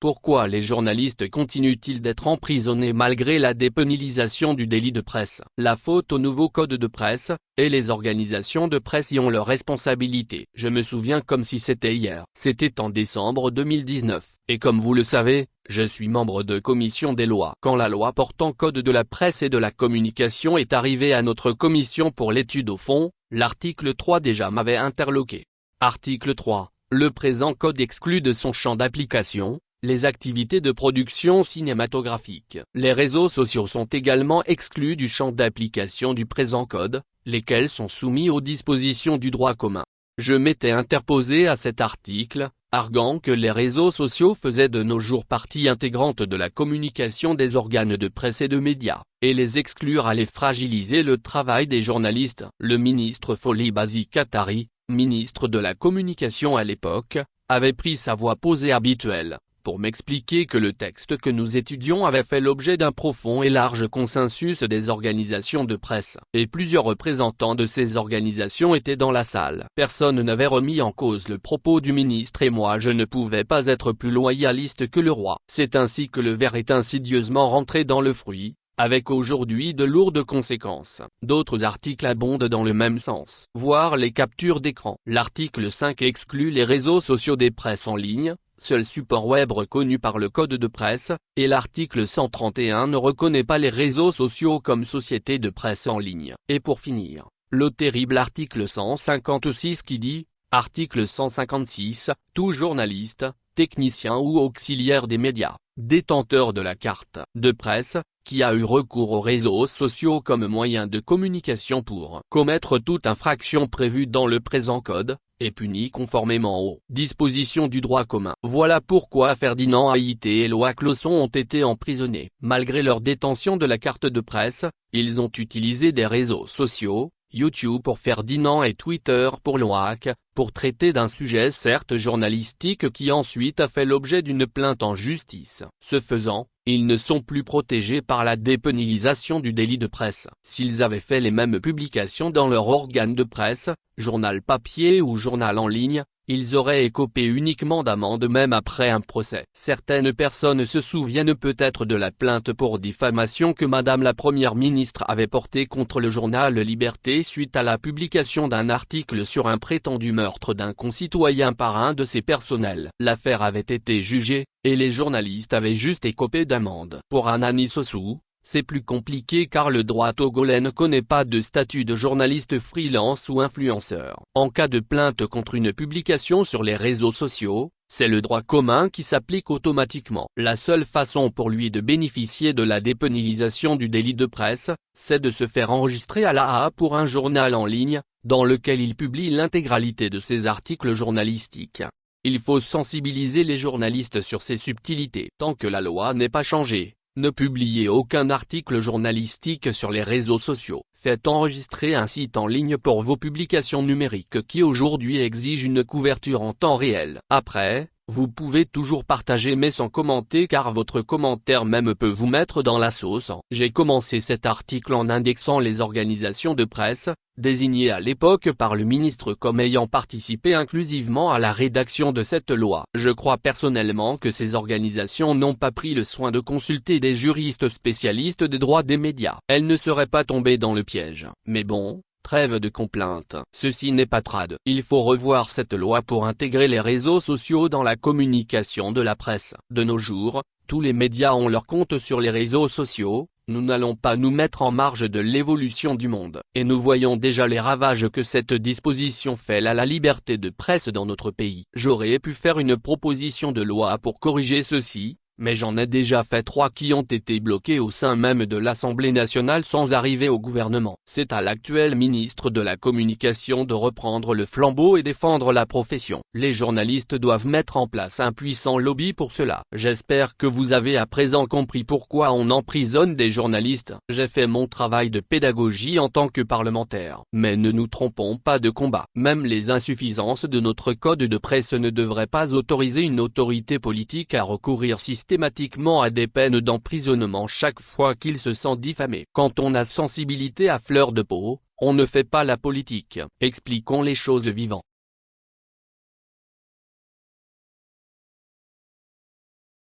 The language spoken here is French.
Pourquoi les journalistes continuent-ils d'être emprisonnés malgré la dépénalisation du délit de presse? La faute au nouveau code de presse, et les organisations de presse y ont leur responsabilité. Je me souviens comme si c'était hier. C'était en décembre 2019, et comme vous le savez, je suis membre de commission des lois. Quand la loi portant code de la presse et de la communication est arrivée à notre commission pour l'étude au fond, l'article 3 déjà m'avait interloqué. Article 3. Le présent code exclut de son champ d'application les activités de production cinématographique. Les réseaux sociaux sont également exclus du champ d'application du présent code, lesquels sont soumis aux dispositions du droit commun. Je m'étais interposé à cet article, arguant que les réseaux sociaux faisaient de nos jours partie intégrante de la communication des organes de presse et de médias, et les exclure allait fragiliser le travail des journalistes. Le ministre Foli Bazi Katari, ministre de la Communication à l'époque, avait pris sa voix posée habituelle, pour m'expliquer que le texte que nous étudions avait fait l'objet d'un profond et large consensus des organisations de presse, et plusieurs représentants de ces organisations étaient dans la salle. Personne n'avait remis en cause le propos du ministre et moi je ne pouvais pas être plus loyaliste que le roi. C'est ainsi que le ver est insidieusement rentré dans le fruit, avec aujourd'hui de lourdes conséquences. D'autres articles abondent dans le même sens. Voir les captures d'écran. L'article 5 exclut les réseaux sociaux des presses en ligne, seul support web reconnu par le code de presse, et l'article 131 ne reconnaît pas les réseaux sociaux comme société de presse en ligne. Et pour finir, le terrible article 156 qui dit, article 156, tout journaliste, technicien ou auxiliaire des médias, détenteur de la carte de presse, qui a eu recours aux réseaux sociaux comme moyen de communication pour commettre toute infraction prévue dans le présent code, est puni conformément aux dispositions du droit commun. Voilà pourquoi Ferdinand Haïté et Loïc Lawson ont été emprisonnés. Malgré leur détention de la carte de presse, ils ont utilisé des réseaux sociaux, YouTube pour Ferdinand et Twitter pour Loïc, pour traiter d'un sujet certes journalistique qui ensuite a fait l'objet d'une plainte en justice. Ce faisant, ils ne sont plus protégés par la dépénalisation du délit de presse. S'ils avaient fait les mêmes publications dans leur organe de presse, journal papier ou journal en ligne, ils auraient écopé uniquement d'amende même après un procès. Certaines personnes se souviennent peut-être de la plainte pour diffamation que Madame la Première ministre avait portée contre le journal Liberté suite à la publication d'un article sur un prétendu meurtre d'un concitoyen par un de ses personnels. L'affaire avait été jugée, et les journalistes avaient juste écopé d'amende. Pour Anani Sossou, c'est plus compliqué car le droit togolais ne connaît pas de statut de journaliste freelance ou influenceur. En cas de plainte contre une publication sur les réseaux sociaux, c'est le droit commun qui s'applique automatiquement. La seule façon pour lui de bénéficier de la dépénalisation du délit de presse, c'est de se faire enregistrer à l'AA pour un journal en ligne, dans lequel il publie l'intégralité de ses articles journalistiques. Il faut sensibiliser les journalistes sur ces subtilités. Tant que la loi n'est pas changée, ne publiez aucun article journalistique sur les réseaux sociaux. Faites enregistrer un site en ligne pour vos publications numériques qui aujourd'hui exigent une couverture en temps réel. Après, vous pouvez toujours partager mais sans commenter car votre commentaire même peut vous mettre dans la sauce. J'ai commencé cet article en indexant les organisations de presse, désignées à l'époque par le ministre comme ayant participé inclusivement à la rédaction de cette loi. Je crois personnellement que ces organisations n'ont pas pris le soin de consulter des juristes spécialistes des droits des médias. Elles ne seraient pas tombées dans le piège. Mais bon, trêve de complaintes. Ceci n'est pas trad. Il faut revoir cette loi pour intégrer les réseaux sociaux dans la communication de la presse. De nos jours, tous les médias ont leur compte sur les réseaux sociaux. Nous n'allons pas nous mettre en marge de l'évolution du monde. Et nous voyons déjà les ravages que cette disposition fait à la liberté de presse dans notre pays. J'aurais pu faire une proposition de loi pour corriger ceci, mais j'en ai déjà fait 3 qui ont été bloqués au sein même de l'Assemblée nationale sans arriver au gouvernement. C'est à l'actuel ministre de la Communication de reprendre le flambeau et défendre la profession. Les journalistes doivent mettre en place un puissant lobby pour cela. J'espère que vous avez à présent compris pourquoi on emprisonne des journalistes. J'ai fait mon travail de pédagogie en tant que parlementaire. Mais ne nous trompons pas de combat. Même les insuffisances de notre code de presse ne devraient pas autoriser une autorité politique à recourir systématiquement à des peines d'emprisonnement chaque fois qu'il se sent diffamé. Quand on a sensibilité à fleur de peau, on ne fait pas la politique. Expliquons les choses vivant.